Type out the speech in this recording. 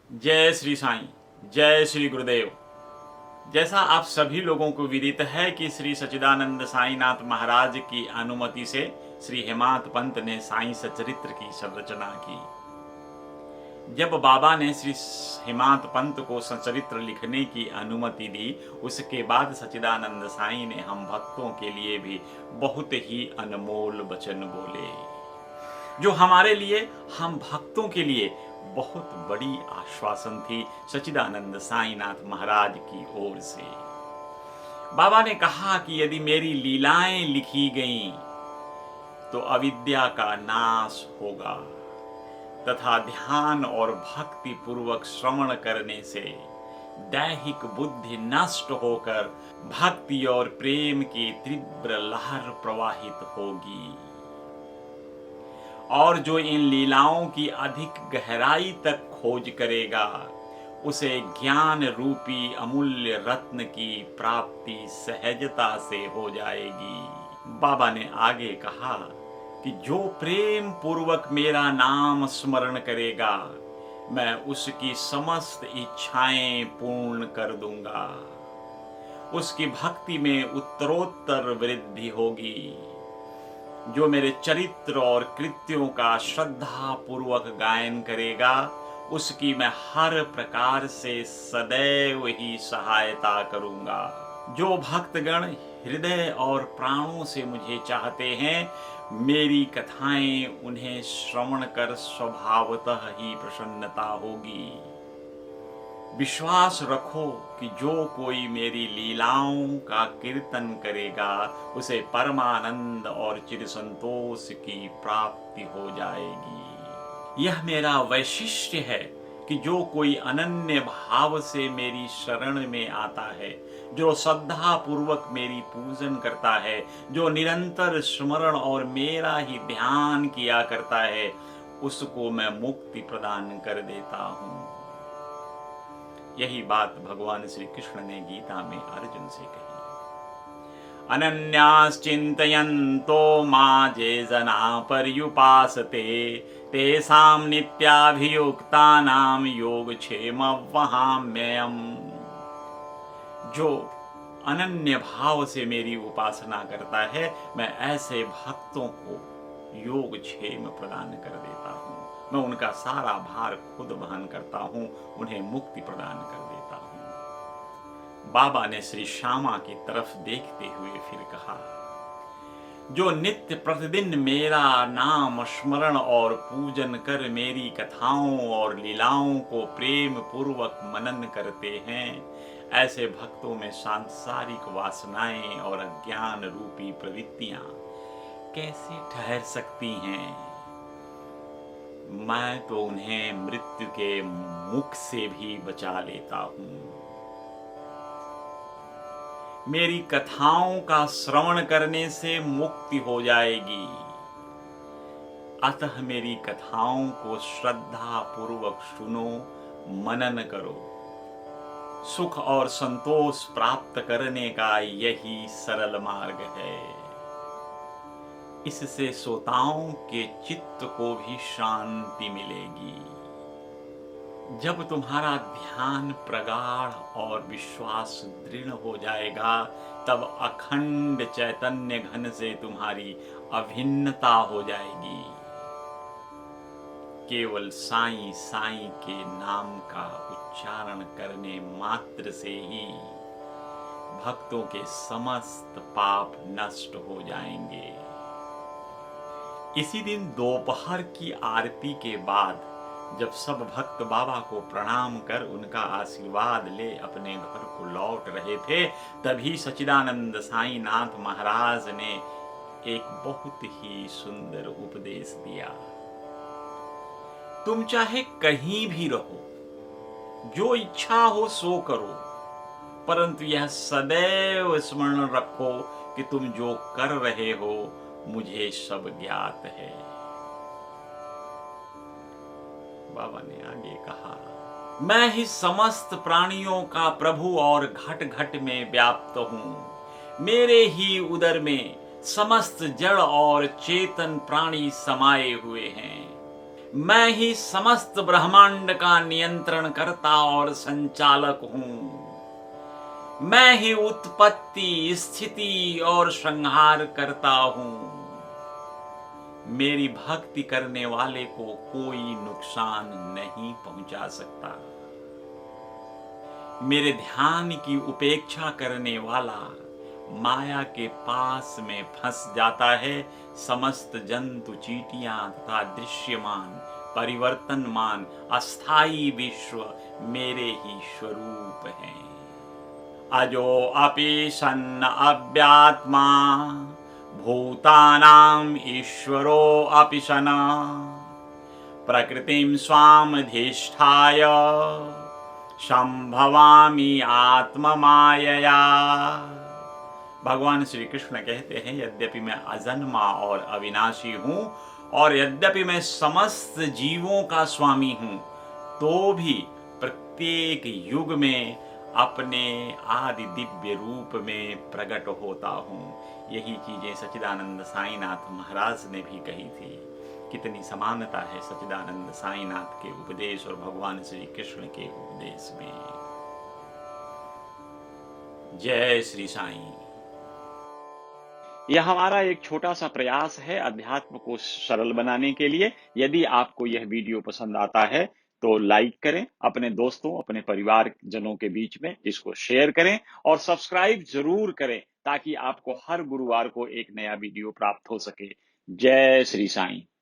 जय श्री साईं, जय श्री गुरुदेव। जैसा आप सभी लोगों को विदित है कि श्री सच्चिदानंद साईनाथ महाराज की अनुमति से श्री हेमात पंत ने साईं सचरित्र की संरचना की। जब बाबा ने श्री हेमात पंत को सचरित्र लिखने की अनुमति दी, उसके बाद सच्चिदानंद साईं ने हम भक्तों के लिए भी बहुत ही अनमोल वचन बोले, जो हमारे लिए, हम भक्तों के लिए बहुत बड़ी आश्वासन थी सच्चिदानंद साईनाथ महाराज की ओर से। बाबा ने कहा कि यदि मेरी लीलाएं लिखी गईं तो अविद्या का नाश होगा तथा ध्यान और भक्ति पूर्वक श्रवण करने से दैहिक बुद्धि नष्ट होकर भक्ति और प्रेम की तीव्र लहर प्रवाहित होगी, और जो इन लीलाओं की अधिक गहराई तक खोज करेगा उसे ज्ञान रूपी अमूल्य रत्न की प्राप्ति सहजता से हो जाएगी। बाबा ने आगे कहा कि जो प्रेम पूर्वक मेरा नाम स्मरण करेगा, मैं उसकी समस्त इच्छाएं पूर्ण कर दूंगा। उसकी भक्ति में उत्तरोत्तर वृद्धि होगी। जो मेरे चरित्र और कृत्यों का श्रद्धा पूर्वक गायन करेगा, उसकी मैं हर प्रकार से सदैव ही सहायता करूंगा। जो भक्तगण हृदय और प्राणों से मुझे चाहते हैं, मेरी कथाएं उन्हें श्रवण कर स्वभावतः ही प्रसन्नता होगी। विश्वास रखो कि जो कोई मेरी लीलाओं का कीर्तन करेगा, उसे परमानंद और चिर संतोष की प्राप्ति हो जाएगी। यह मेरा वैशिष्ट्य है कि जो कोई अनन्य भाव से मेरी शरण में आता है, जो श्रद्धा पूर्वक मेरी पूजन करता है, जो निरंतर स्मरण और मेरा ही ध्यान किया करता है, उसको मैं मुक्ति प्रदान कर देता हूँ। यही बात भगवान श्री कृष्ण ने गीता में अर्जुन से कही। अनन्याश्चिन्तयन्तो मां ये जना पर्युपासते तेषां नित्याभियुक्तानां योगक्षेमं वहाम्यहम्। जो अनन्य भाव से मेरी उपासना करता है, मैं ऐसे भक्तों को योगक्षेम प्रदान कर देता हूँ। मैं उनका सारा भार खुद वहन करता हूँ, उन्हें मुक्ति प्रदान कर देता हूँ। बाबा ने श्री श्यामा की तरफ देखते हुए फिर कहा, जो नित्य प्रतिदिन मेरा नाम स्मरण और पूजन कर मेरी कथाओं और लीलाओं को प्रेम पूर्वक मनन करते हैं, ऐसे भक्तों में सांसारिक वासनाएं और अज्ञान रूपी प्रवृत्तियां कैसे ठहर सकती हैं। मैं तो उन्हें मृत्यु के मुख से भी बचा लेता हूं। मेरी कथाओं का श्रवण करने से मुक्ति हो जाएगी, अतः मेरी कथाओं को श्रद्धा पूर्वक सुनो, मनन करो। सुख और संतोष प्राप्त करने का यही सरल मार्ग है। इससे श्रोताओं के चित्त को भी शांति मिलेगी। जब तुम्हारा ध्यान प्रगाढ़ और विश्वास दृढ़ हो जाएगा, तब अखंड चैतन्य घन से तुम्हारी अभिन्नता हो जाएगी। केवल साईं साईं के नाम का उच्चारण करने मात्र से ही भक्तों के समस्त पाप नष्ट हो जाएंगे। इसी दिन दोपहर की आरती के बाद जब सब भक्त बाबा को प्रणाम कर उनका आशीर्वाद ले अपने घर को लौट रहे थे, तभी सच्चिदानंद साईनाथ महाराज ने एक बहुत ही सुंदर उपदेश दिया। तुम चाहे कहीं भी रहो, जो इच्छा हो सो करो, परंतु यह सदैव स्मरण रखो कि तुम जो कर रहे हो मुझे सब ज्ञात है। बाबा ने आगे कहा, मैं ही समस्त प्राणियों का प्रभु और घट घट में व्याप्त हूं। मेरे ही उदर में समस्त जड़ और चेतन प्राणी समाये हुए हैं। मैं ही समस्त ब्रह्मांड का नियंत्रण करता और संचालक हूं। मैं ही उत्पत्ति, स्थिति और संहार करता हूं। मेरी भक्ति करने वाले को कोई नुकसान नहीं पहुंचा सकता। मेरे ध्यान की उपेक्षा करने वाला माया के पास में फंस जाता है। समस्त जंतु, चींटियां तथा दृश्यमान, परिवर्तनमान, अस्थाई विश्व मेरे ही स्वरूप हैं। अजो अपि सन्न अव्यात्मा, भूतानां ईश्वरो अपि सन, प्रकृतिं स्वामधिष्ठाय संभवामि आत्ममायया। भगवान श्री कृष्ण कहते हैं, यद्यपि मैं अजन्मा और अविनाशी हूं और यद्यपि मैं समस्त जीवों का स्वामी हूं, तो भी प्रत्येक युग में अपने आदि दिव्य रूप में प्रकट होता हूं। यही चीजें सच्चिदानंद साईनाथ महाराज ने भी कही थी। कितनी समानता है सच्चिदानंद साईनाथ के उपदेश और भगवान श्री कृष्ण के उपदेश में। जय श्री साईं। यह हमारा एक छोटा सा प्रयास है अध्यात्म को सरल बनाने के लिए। यदि आपको यह वीडियो पसंद आता है तो लाइक करें, अपने दोस्तों, अपने परिवार जनों के बीच में इसको शेयर करें और सब्सक्राइब जरूर करें, ताकि आपको हर गुरुवार को एक नया वीडियो प्राप्त हो सके। जय श्री साईं।